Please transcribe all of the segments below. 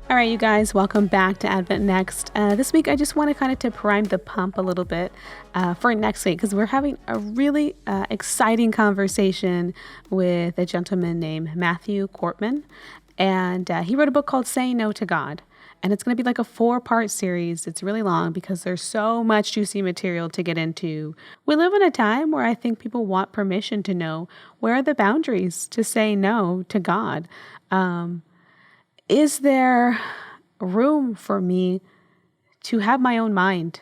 All right, you guys, welcome back to Advent Next. This week, I just want to kind of to prime the pump a little bit for next week because we're having a really exciting conversation with a gentleman named Matthew Korpman. And he wrote a book called Saying No to God. And it's going to be like a 4-part series. It's really long because there's so much juicy material to get into. We live in a time where I think people want permission to know where are the boundaries to say no to God. Is there room for me to have my own mind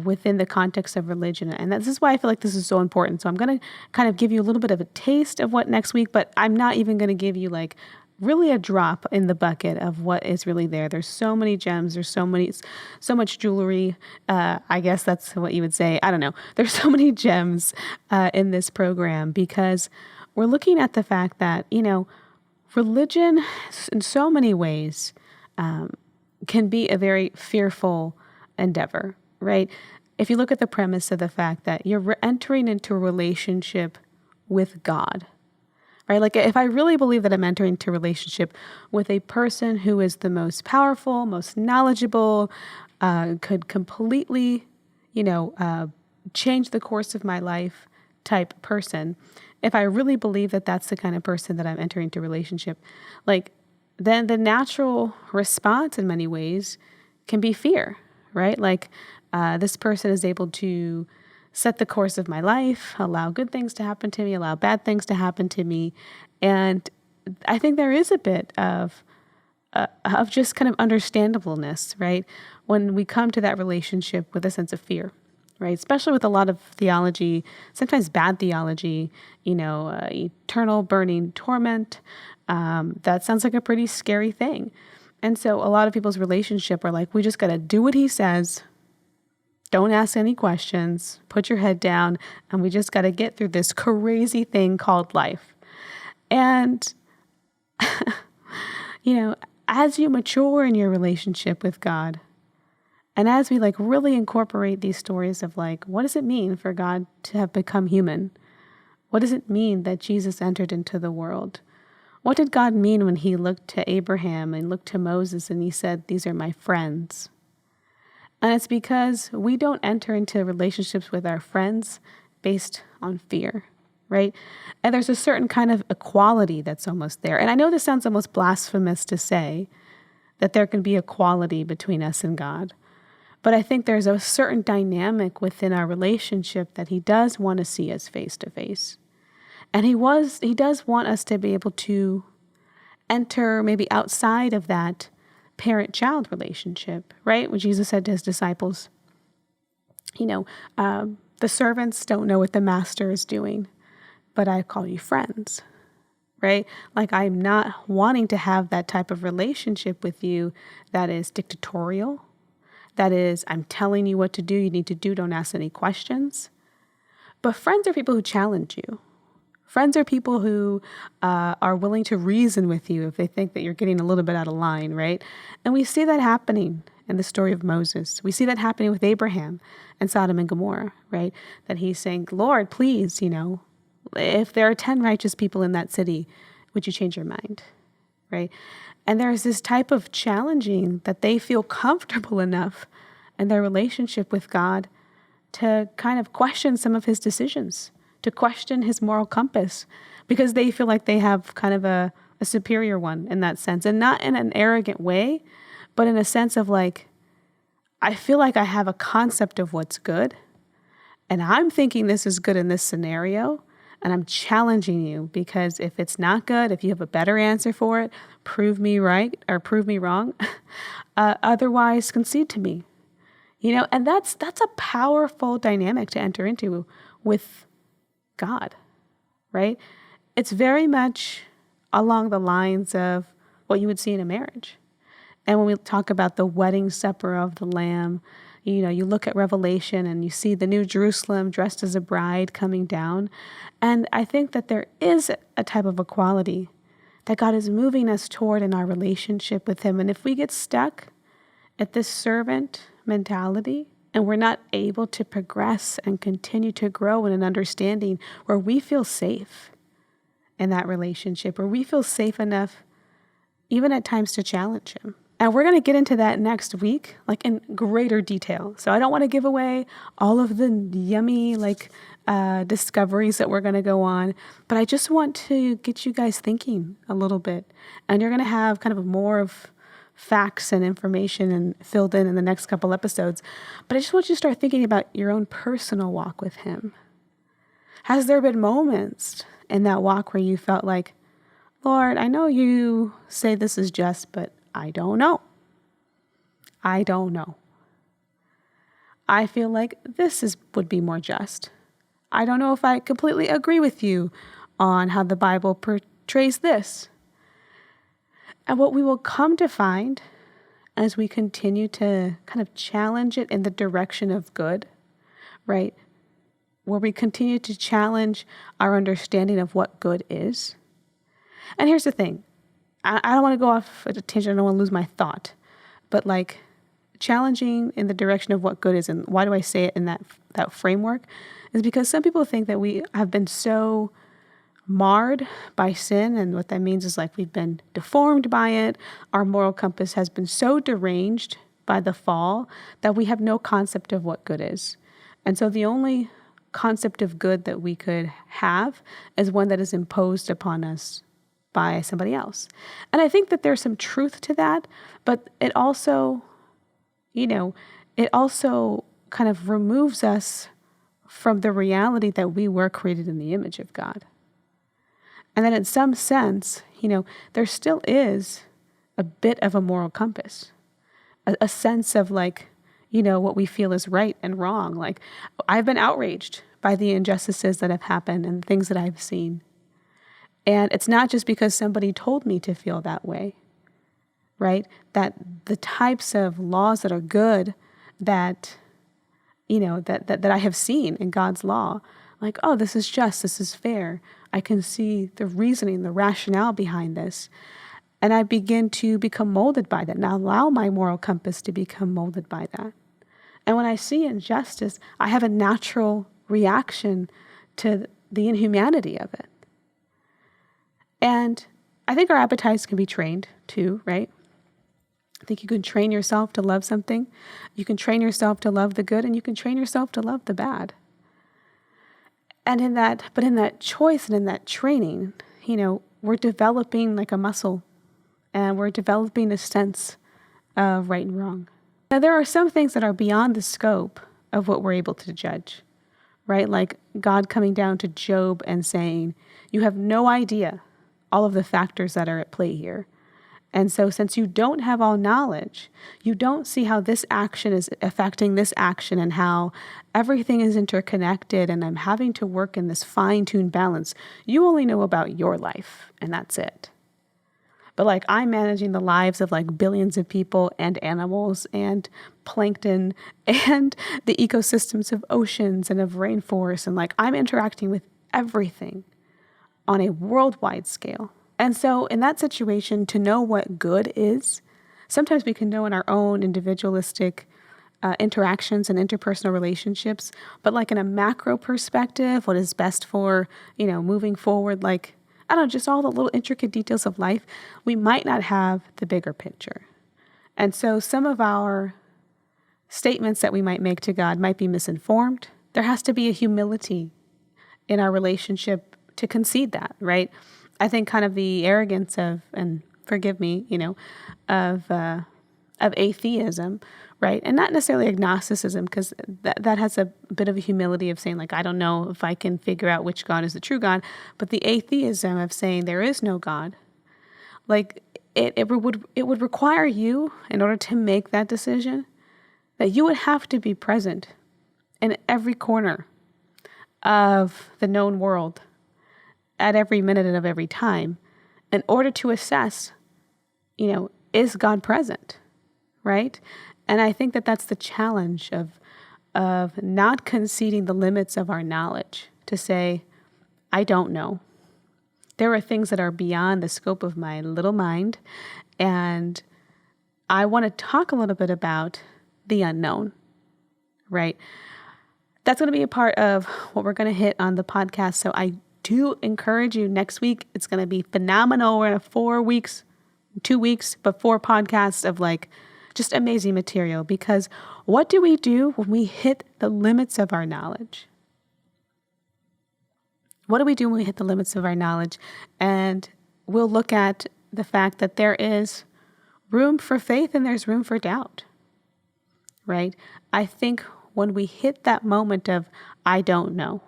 within the context of religion? And this is why I feel like this is so important. So I'm going to kind of give you a little bit of a taste of what next week, but I'm not even going to give you like really a drop in the bucket of what is really there. There's so many gems. There's so much jewelry. I guess that's what you would say. I don't know. There's so many gems in this program because we're looking at the fact that, religion, in so many ways, can be a very fearful endeavor, right? If you look at the premise of the fact that you're entering into a relationship with God, right? Like if I really believe that I'm entering into a relationship with a person who is the most powerful, most knowledgeable, could completely, change the course of my life type person, if I really believe that that's the kind of person that I'm entering into a relationship, then the natural response in many ways can be fear, right? Like this person is able to set the course of my life, allow good things to happen to me, allow bad things to happen to me. And I think there is a bit of just kind of understandableness, right? When we come to that relationship with a sense of fear. Right, especially with a lot of theology, sometimes bad theology, eternal burning torment. That sounds like a pretty scary thing. And so a lot of people's relationship are like, we just got to do what he says. Don't ask any questions. Put your head down. And we just got to get through this crazy thing called life. And, as you mature in your relationship with God, and as we really incorporate these stories of what does it mean for God to have become human? What does it mean that Jesus entered into the world? What did God mean when he looked to Abraham and looked to Moses and he said, these are my friends? And it's because we don't enter into relationships with our friends based on fear, right? And there's a certain kind of equality that's almost there. And I know this sounds almost blasphemous to say that there can be equality between us and God. But I think there's a certain dynamic within our relationship that he does want to see us face to face. And he does want us to be able to enter maybe outside of that parent-child relationship, right? When Jesus said to his disciples, the servants don't know what the master is doing, but I call you friends, right? Like I'm not wanting to have that type of relationship with you that is dictatorial. That is, I'm telling you what to do, you need to do, don't ask any questions. But friends are people who challenge you. Friends are people who are willing to reason with you if they think that you're getting a little bit out of line, right? And we see that happening in the story of Moses. We see that happening with Abraham and Sodom and Gomorrah, right? That he's saying, Lord, please, if there are 10 righteous people in that city, would you change your mind, right? And there's this type of challenging that they feel comfortable enough in their relationship with God to kind of question some of his decisions, to question his moral compass, because they feel like they have kind of a superior one in that sense. And not in an arrogant way, but in a sense of I feel like I have a concept of what's good. And I'm thinking this is good in this scenario. And I'm challenging you because if it's not good, if you have a better answer for it, prove me right or prove me wrong. Otherwise, concede to me. And that's a powerful dynamic to enter into with God, right? It's very much along the lines of what you would see in a marriage. And when we talk about the wedding supper of the Lamb, you look at Revelation and you see the New Jerusalem dressed as a bride coming down. And I think that there is a type of equality that God is moving us toward in our relationship with him. And if we get stuck at this servant mentality and we're not able to progress and continue to grow in an understanding where we feel safe in that relationship, where we feel safe enough even at times to challenge him, And we're going to get into that next week, like in greater detail. So I don't want to give away all of the yummy, discoveries that we're going to go on, but I just want to get you guys thinking a little bit. And you're going to have kind of more of facts and information and filled in the next couple episodes. But I just want you to start thinking about your own personal walk with him. Has there been moments in that walk where you felt like, Lord, I know you say this is just, but I don't know. I don't know. I feel like would be more just. I don't know if I completely agree with you on how the Bible portrays this. And what we will come to find as we continue to kind of challenge it in the direction of good, right? Where we continue to challenge our understanding of what good is. And here's the thing. I don't want to go off at a tangent. I don't want to lose my thought. But challenging in the direction of what good is, and why do I say it in that framework, is because some people think that we have been so marred by sin, and what that means is we've been deformed by it. Our moral compass has been so deranged by the fall that we have no concept of what good is. And so the only concept of good that we could have is one that is imposed upon us by somebody else. And I think that there's some truth to that, but it also, kind of removes us from the reality that we were created in the image of God. And that in some sense, there still is a bit of a moral compass, a sense of what we feel is right and wrong. I've been outraged by the injustices that have happened and things that I've seen. And it's not just because somebody told me to feel that way, right? That the types of laws that are good that I have seen in God's law, oh, this is just, this is fair. I can see the reasoning, the rationale behind this. And I begin to become molded by that and allow my moral compass to become molded by that. And when I see injustice, I have a natural reaction to the inhumanity of it. And I think our appetites can be trained too, right? I think you can train yourself to love something. You can train yourself to love the good, and you can train yourself to love the bad. And in that choice and in that training, we're developing a muscle, and we're developing a sense of right and wrong. Now, there are some things that are beyond the scope of what we're able to judge, right? Like God coming down to Job and saying, you have no idea all of the factors that are at play here. And so since you don't have all knowledge, you don't see how this action is affecting this action and how everything is interconnected, and I'm having to work in this fine-tuned balance. You only know about your life, and that's it. But I'm managing the lives of billions of people and animals and plankton and the ecosystems of oceans and of rainforests, and I'm interacting with everything on a worldwide scale. And so in that situation, to know what good is, sometimes we can know in our own individualistic interactions and interpersonal relationships, but in a macro perspective, what is best for, moving forward, just all the little intricate details of life, we might not have the bigger picture. And so some of our statements that we might make to God might be misinformed. There has to be a humility in our relationship to concede that, right? I think kind of the arrogance of, and forgive me, of atheism, right? And not necessarily agnosticism, because that has a bit of a humility of saying I don't know if I can figure out which God is the true God, but the atheism of saying there is no God, it would require you, in order to make that decision, that you would have to be present in every corner of the known world at every minute of every time in order to assess, is God present, right? And I think that that's the challenge of not conceding the limits of our knowledge to say, I don't know. There are things that are beyond the scope of my little mind, and I want to talk a little bit about the unknown, right? That's going to be a part of what we're going to hit on the podcast. So I do encourage you, next week, it's going to be phenomenal. We're in a 4 weeks 2 weeks, but 4 podcasts of like just amazing material. Because what do we do when we hit the limits of our knowledge? What do we do when we hit the limits of our knowledge? And we'll look at the fact that there is room for faith and there's room for doubt, right? I think when we hit that moment of, I don't know,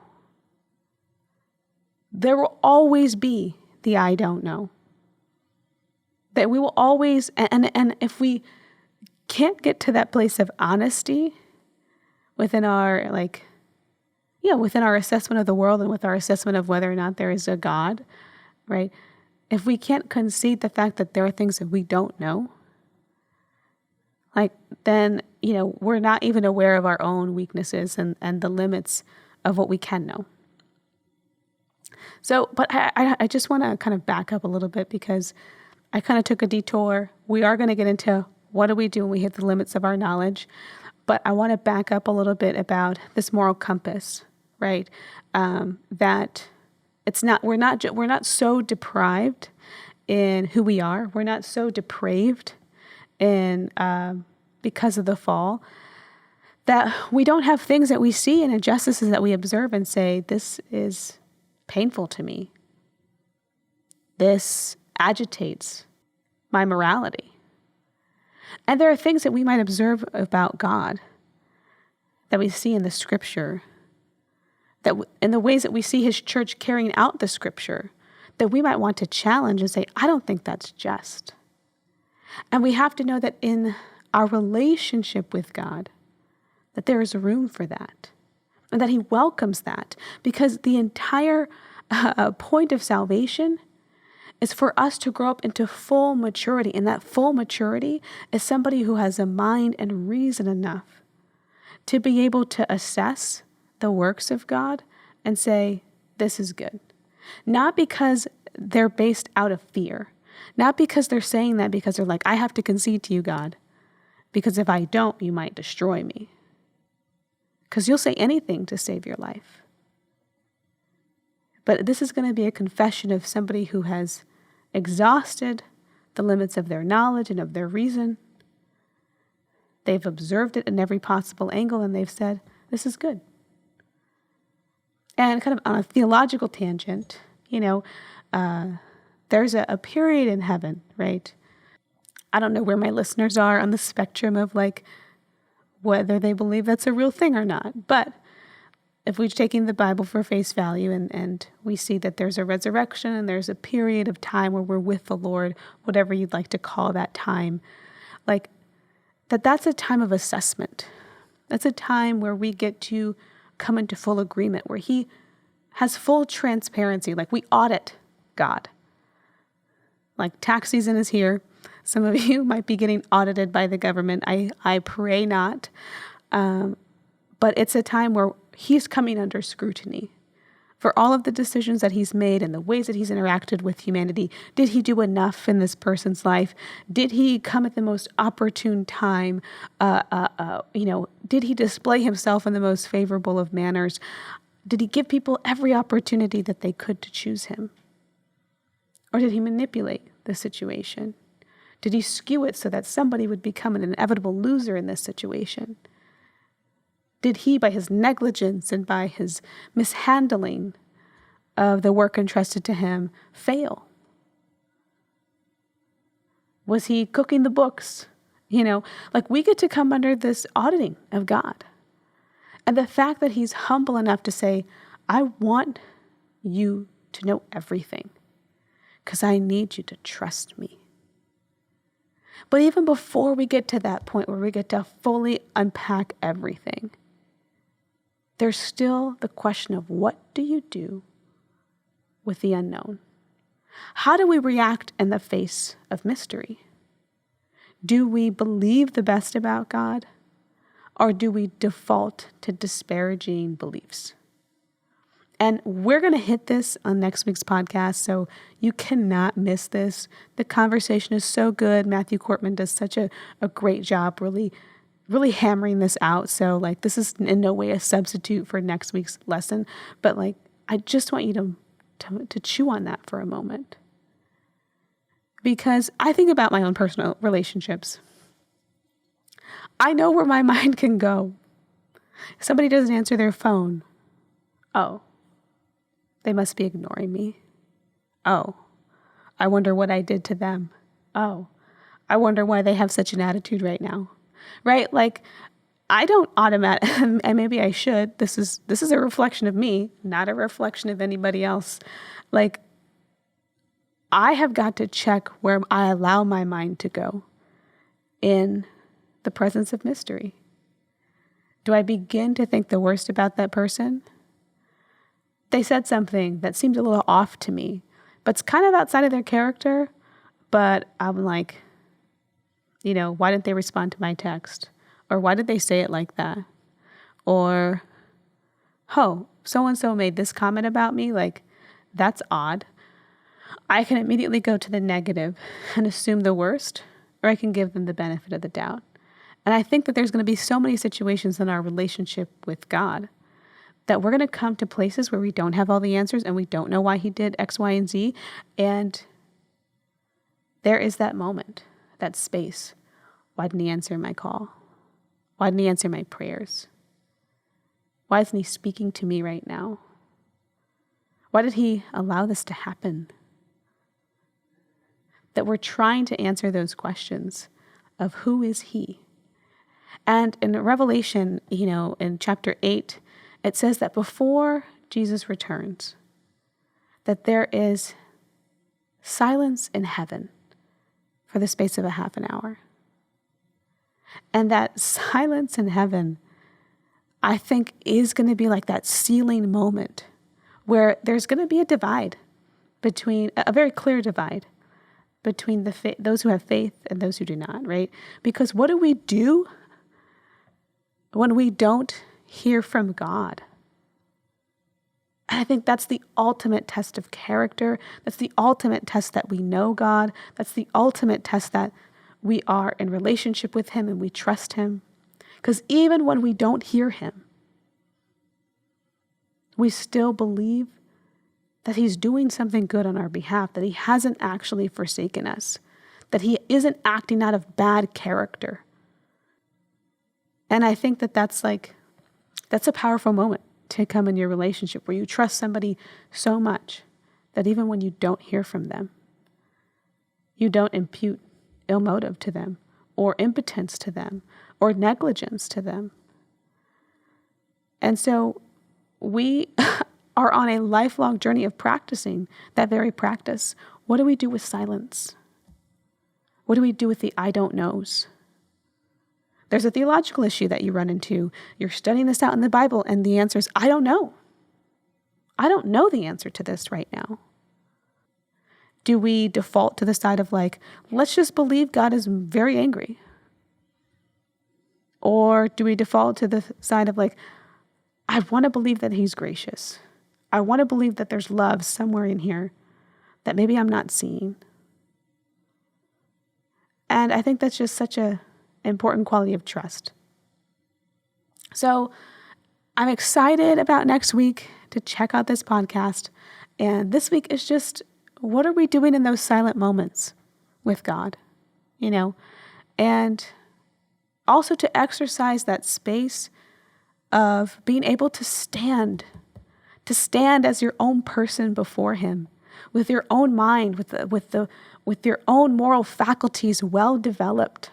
there will always be the I don't know. That we will always, and if we can't get to that place of honesty within our, within our assessment of the world and with our assessment of whether or not there is a God, right? If we can't concede the fact that there are things that we don't know, then, we're not even aware of our own weaknesses and the limits of what we can know. So, but I just want to kind of back up a little bit because I kind of took a detour. We are going to get into what do we do when we hit the limits of our knowledge, but I want to back up a little bit about this moral compass, right? That it's not, we're not so deprived in who we are. We're not so depraved in because of the fall that we don't have things that we see and injustices that we observe and say, this is painful to me. This agitates my morality. And there are things that we might observe about God that we see in the scripture, that in the ways that we see his church carrying out the scripture, that we might want to challenge and say, I don't think that's just. And we have to know that in our relationship with God, that there is room for that and that he welcomes that, because the entire point of salvation is for us to grow up into full maturity. And that full maturity is somebody who has a mind and reason enough to be able to assess the works of God and say, this is good. Not because they're based out of fear, not because they're saying that because they're like, I have to concede to you, God, because if I don't, you might destroy me. Because you'll say anything to save your life. But this is going to be a confession of somebody who has exhausted the limits of their knowledge and of their reason. They've observed it in every possible angle and they've said, this is good. And kind of on a theological tangent, there's a period in heaven, right? I don't know where my listeners are on the spectrum of whether they believe that's a real thing or not. But if we're taking the Bible for face value and we see that there's a resurrection and there's a period of time where we're with the Lord, whatever you'd like to call that time, that's a time of assessment. That's a time where we get to come into full agreement, where he has full transparency. We audit God. Tax season is here. Some of you might be getting audited by the government. I pray not. But it's a time where he's coming under scrutiny for all of the decisions that he's made and the ways that he's interacted with humanity. Did he do enough in this person's life? Did he come at the most opportune time? Did he display himself in the most favorable of manners? Did he give people every opportunity that they could to choose him? Or did he manipulate the situation? Did he skew it so that somebody would become an inevitable loser in this situation? Did he, by his negligence and by his mishandling of the work entrusted to him, fail? Was he cooking the books? We get to come under this auditing of God. And the fact that he's humble enough to say, I want you to know everything because I need you to trust me. But even before we get to that point where we get to fully unpack everything, there's still the question of what do you do with the unknown? How do we react in the face of mystery? Do we believe the best about God, or do we default to disparaging beliefs? And we're going to hit this on next week's podcast, so you cannot miss this. The conversation is so good. Matthew Korpman does such a great job really hammering this out. So this is in no way a substitute for next week's lesson, but I just want you to chew on that for a moment. Because I think about my own personal relationships. I know where my mind can go. If somebody doesn't answer their phone, oh, they must be ignoring me. Oh, I wonder what I did to them. Oh, I wonder why they have such an attitude right now. Right? Like, I don't and maybe I should. This is a reflection of me, not a reflection of anybody else. Like, I have got to check where I allow my mind to go in the presence of mystery. Do I begin to think the worst about that person? They said something that seemed a little off to me, but it's kind of outside of their character. But I'm like, why didn't they respond to my text? Or why did they say it like that? Or, oh, so-and-so made this comment about me. Like, that's odd. I can immediately go to the negative and assume the worst, or I can give them the benefit of the doubt. And I think that there's going to be so many situations in our relationship with God that we're going to come to places where we don't have all the answers and we don't know why he did X, Y, and Z. And there is that moment, that space. Why didn't he answer my call? Why didn't he answer my prayers? Why isn't he speaking to me right now? Why did he allow this to happen? That we're trying to answer those questions of who is he? And in Revelation, in chapter 8, it says that before Jesus returns, that there is silence in heaven for the space of a half an hour. And that silence in heaven, I think, is going to be like that sealing moment where there's going to be a divide a very clear divide between those who have faith and those who do not, right? Because what do we do when we don't hear from God? And I think that's the ultimate test of character. That's the ultimate test that we know God. That's the ultimate test that we are in relationship with him and we trust him. Because even when we don't hear him, we still believe that he's doing something good on our behalf, that he hasn't actually forsaken us, that he isn't acting out of bad character. And I think that that's a powerful moment to come in your relationship where you trust somebody so much that even when you don't hear from them, you don't impute ill motive to them or impotence to them or negligence to them. And so we are on a lifelong journey of practicing that very practice. What do we do with silence? What do we do with the I don't knows? There's a theological issue that you run into. You're studying this out in the Bible, and the answer is, I don't know. I don't know the answer to this right now. Do we default to the side of let's just believe God is very angry? Or do we default to the side of I want to believe that he's gracious. I want to believe that there's love somewhere in here that maybe I'm not seeing. And I think that's just such a important quality of trust. So I'm excited about next week to check out this podcast. And this week is just, what are we doing in those silent moments with God? And also to exercise that space of being able to stand as your own person before him, with your own mind, with your own moral faculties well developed,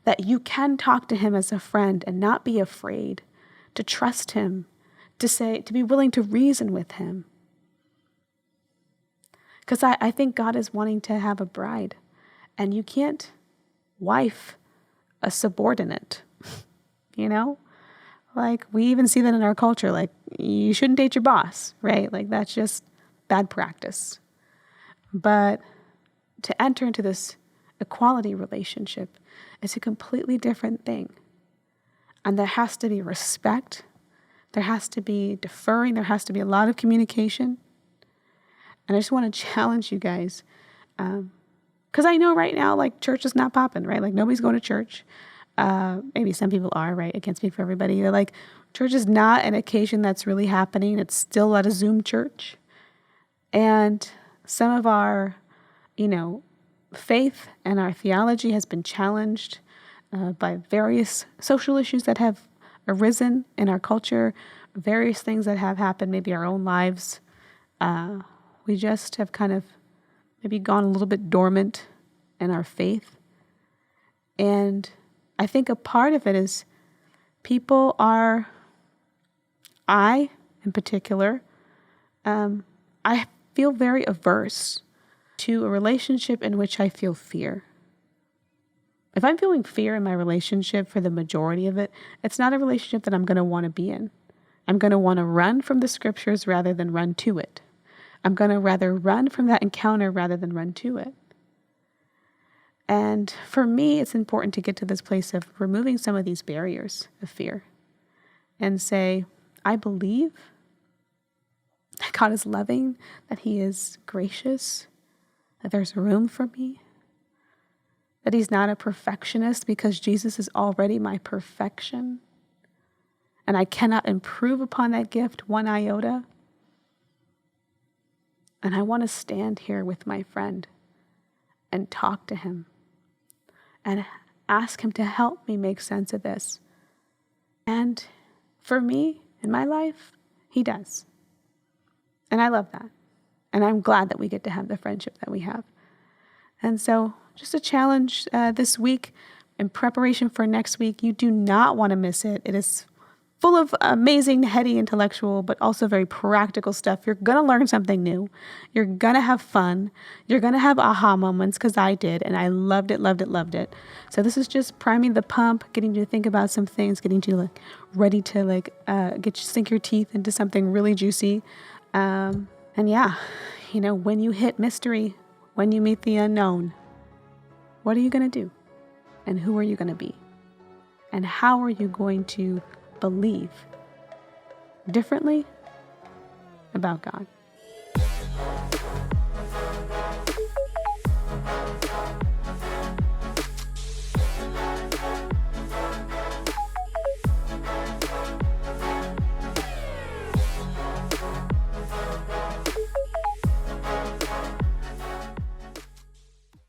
that you can talk to him as a friend and not be afraid, to trust him, to be willing to reason with him. Because I think God is wanting to have a bride, and you can't wife a subordinate, we even see that in our culture, you shouldn't date your boss, right? That's just bad practice. But to enter into this equality relationship is a completely different thing. And there has to be respect. There has to be deferring. There has to be a lot of communication. And I just want to challenge you guys. Because I know right now, church is not popping, right? Nobody's going to church. Maybe some people are, right? I can't speak for everybody. Church is not an occasion that's really happening. It's still at a Zoom church. And some of our, faith and our theology has been challenged by various social issues that have arisen in our culture, various things that have happened, maybe our own lives. We just have kind of maybe gone a little bit dormant in our faith. And I think a part of it is I in particular, I feel very averse to a relationship in which I feel fear. If I'm feeling fear in my relationship for the majority of it, it's not a relationship that I'm going to want to be in. I'm going to want to run from the scriptures rather than run to it. I'm going to rather run from that encounter rather than run to it. And for me, it's important to get to this place of removing some of these barriers of fear and say, I believe that God is loving, that He is gracious, that there's room for me, that He's not a perfectionist because Jesus is already my perfection, and I cannot improve upon that gift one iota. And I want to stand here with my friend and talk to him and ask him to help me make sense of this. And for me, in my life, he does. And I love that. And I'm glad that we get to have the friendship that we have. And so just a challenge this week in preparation for next week. You do not want to miss it. It is full of amazing, heady, intellectual, but also very practical stuff. You're going to learn something new. You're going to have fun. You're going to have aha moments, because I did, and I loved it, loved it, loved it. So this is just priming the pump, getting you to think about some things, getting you ready to sink your teeth into something really juicy. And yeah, when you hit mystery, when you meet the unknown, what are you going to do? And who are you going to be? And how are you going to believe differently about God?